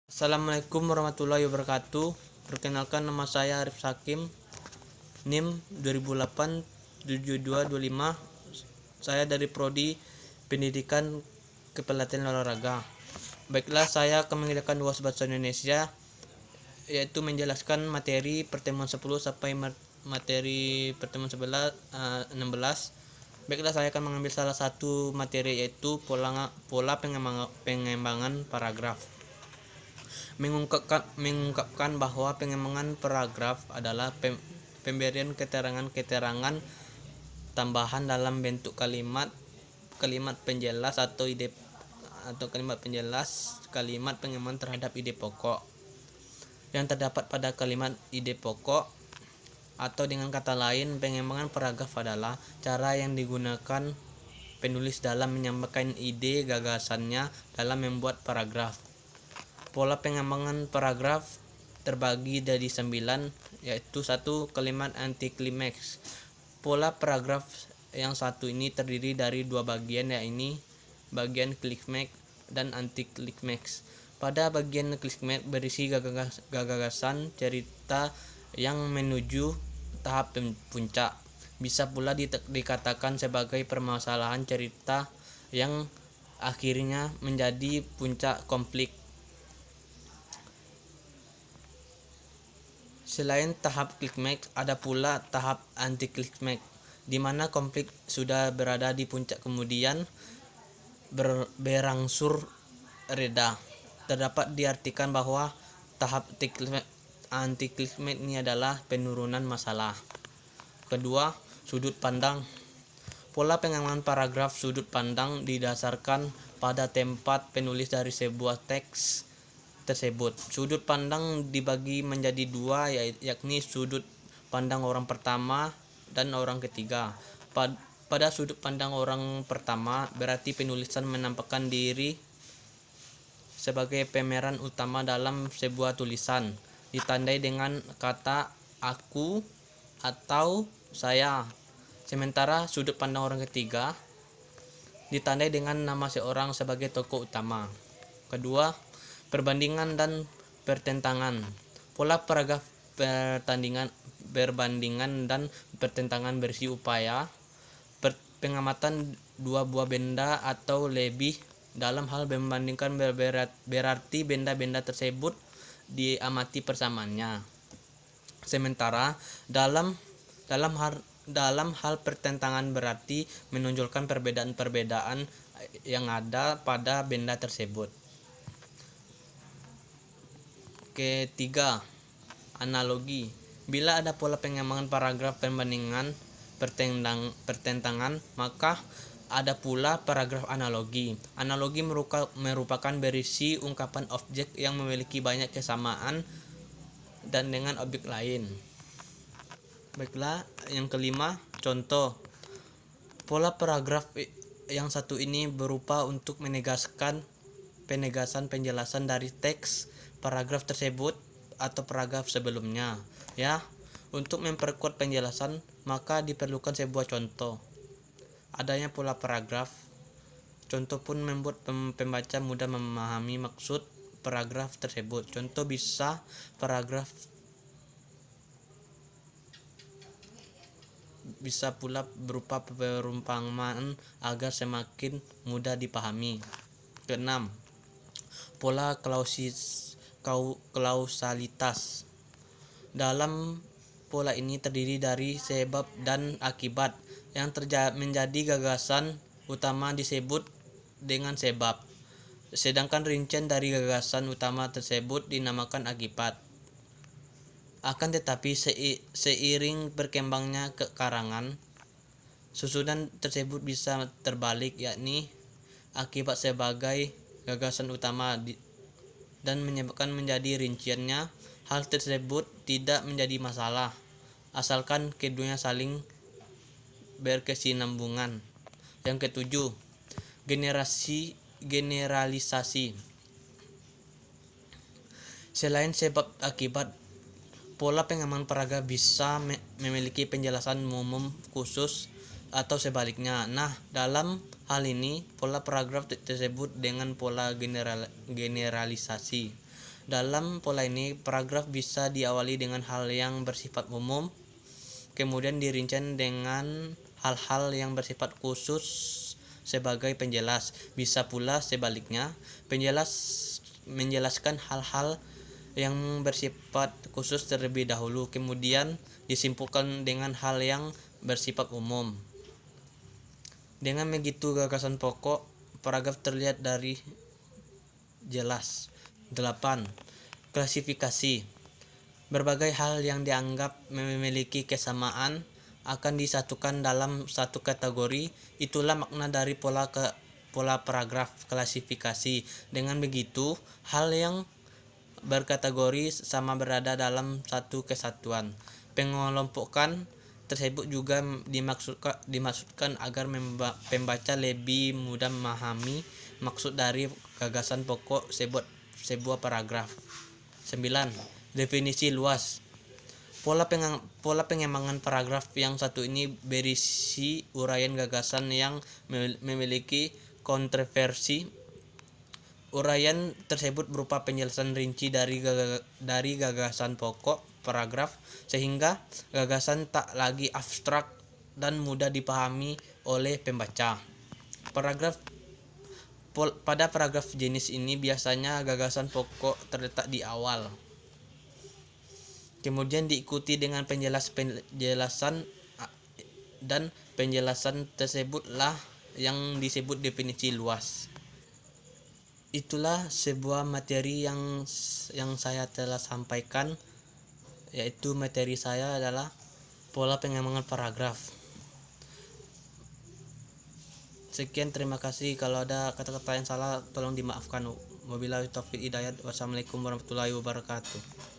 Assalamualaikum warahmatullahi wabarakatuh. Perkenalkan, nama saya Arif Sakim, NIM 2008-7225. Saya dari Prodi Pendidikan Kepelatihan Olahraga. Baiklah, saya akan mengerjakan UAS Bahasa Indonesia, yaitu menjelaskan materi pertemuan 10 sampai materi pertemuan 16. Baiklah, saya akan mengambil salah satu materi, yaitu pola pengembangan paragraf. Mengungkapkan bahwa pengembangan paragraf adalah pemberian keterangan tambahan dalam bentuk kalimat penjelas atau kalimat penjelas kalimat pengembangan terhadap ide pokok yang terdapat pada kalimat ide pokok. Atau dengan kata lain, pengembangan paragraf adalah cara yang digunakan penulis dalam menyampaikan ide gagasannya dalam membuat paragraf. Pola pengembangan paragraf terbagi dari 9, yaitu 1. Kalimat anti klimaks. Pola paragraf yang satu ini terdiri dari dua bagian, yaitu bagian klimaks dan anti klimaks. Pada bagian klimaks berisi gagasan cerita yang menuju tahap puncak. Bisa pula dikatakan sebagai permasalahan cerita yang akhirnya menjadi puncak konflik. Selain tahap klimaks, ada pula tahap anti klimaks, di mana konflik sudah berada di puncak kemudian berangsur reda. Terdapat diartikan bahwa tahap anti klimaks ini adalah penurunan masalah. Kedua, sudut pandang. Pola pengembangan paragraf sudut pandang didasarkan pada tempat penulis dari sebuah teks tersebut. Sudut pandang dibagi menjadi dua, yakni sudut pandang orang pertama dan orang ketiga. Pada sudut pandang orang pertama, berarti penulisan menampakkan diri sebagai pemeran utama dalam sebuah tulisan, ditandai dengan kata aku atau saya. Sementara sudut pandang orang ketiga ditandai dengan nama seorang sebagai tokoh utama. Kedua, perbandingan dan pertentangan. Pola paragraf perbandingan dan pertentangan berisi upaya pengamatan dua buah benda atau lebih. Dalam hal membandingkan berarti benda-benda tersebut diamati persamaannya. Sementara dalam hal pertentangan berarti menonjolkan perbedaan-perbedaan yang ada pada benda tersebut. Ketiga, analogi. Bila ada pola pengembangan paragraf perbandingan pertentangan, maka ada pula paragraf analogi. Analogi merupakan berisi ungkapan objek yang memiliki banyak kesamaan dan dengan objek lain. Baiklah, yang kelima, contoh. Pola paragraf yang satu ini berupa untuk penegasan penjelasan dari teks paragraf tersebut atau paragraf sebelumnya. Untuk memperkuat penjelasan, maka diperlukan sebuah contoh. Adanya pola paragraf, contoh pun membuat pembaca mudah memahami maksud paragraf tersebut. Contoh bisa pula berupa perumpamaan agar semakin mudah dipahami. Keenam, pola kausalitas. Dalam pola ini terdiri dari sebab dan akibat. Yang menjadi gagasan utama disebut dengan sebab, sedangkan rincian dari gagasan utama tersebut dinamakan akibat. Akan tetapi seiring berkembangnya karangan, susunan tersebut bisa terbalik, yakni akibat sebagai gagasan utama dan menyebabkan menjadi rinciannya. Hal tersebut tidak menjadi masalah asalkan keduanya saling berkesinambungan. Yang ketujuh, generalisasi. Selain sebab akibat, pola pengembangan paragraf bisa memiliki penjelasan umum khusus atau sebaliknya. Dalam hal ini pola paragraf tersebut dengan pola generalisasi. Dalam pola ini, paragraf bisa diawali dengan hal yang bersifat umum, kemudian dirincang dengan hal-hal yang bersifat khusus sebagai penjelas. Bisa pula sebaliknya, menjelaskan hal-hal yang bersifat khusus terlebih dahulu, kemudian disimpulkan dengan hal yang bersifat umum. Dengan begitu, gagasan pokok paragraf terlihat dari jelas. 8. Klasifikasi. Berbagai hal yang dianggap memiliki kesamaan akan disatukan dalam satu kategori. Itulah makna dari pola paragraf klasifikasi. Dengan begitu, hal yang berkategori sama berada dalam satu kesatuan. Pengelompokan tersebut juga dimaksudkan agar pembaca lebih mudah memahami maksud dari gagasan pokok sebuah paragraf. 9. Definisi luas. Pola pengembangan paragraf yang satu ini berisi uraian gagasan yang memiliki kontroversi. Uraian tersebut berupa penjelasan rinci dari gagasan pokok paragraf, sehingga gagasan tak lagi abstrak dan mudah dipahami oleh pembaca. Pada paragraf jenis ini biasanya gagasan pokok terletak di awal, kemudian diikuti dengan penjelasan, dan penjelasan tersebutlah yang disebut definisi luas. Itulah sebuah materi yang saya telah sampaikan, yaitu materi saya adalah pola pengembangan paragraf. Sekian, terima kasih. Kalau ada kata-kata yang salah tolong dimaafkan. Wabillahi taufiq hidayat. Wassalamualaikum warahmatullahi wabarakatuh.